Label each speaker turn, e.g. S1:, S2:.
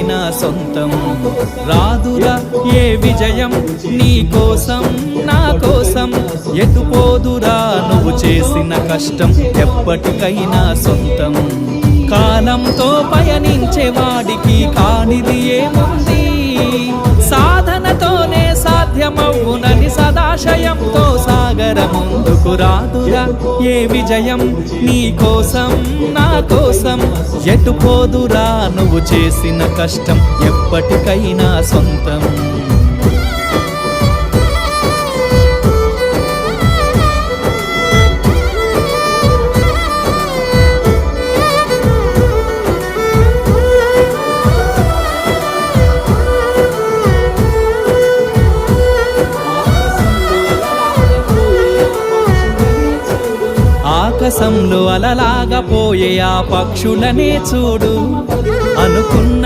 S1: ఎప్పటికైనా సొంతం. రాదురా ఏ విజయం నీ కోసం నా కోసం, ఎటుపోదురా నువ్వు చేసిన కష్టం ఎప్పటికైనా సొంతం. కాలంతో పయనించే వాడికి కానిది ఏముంది, సాధనతోనే సాధ్యమవునని సదాశయంతో సాగర ముందుకు. రాదురా ఏ విజయం నీ కోసం నా కోసం, ఎటుపోదురా నువ్వు చేసిన కష్టం ఎప్పటికైనా సొంతం. ఆకాశంలో అలలాగా పోయే ఆ పక్షులనే చూడు, అనుకున్న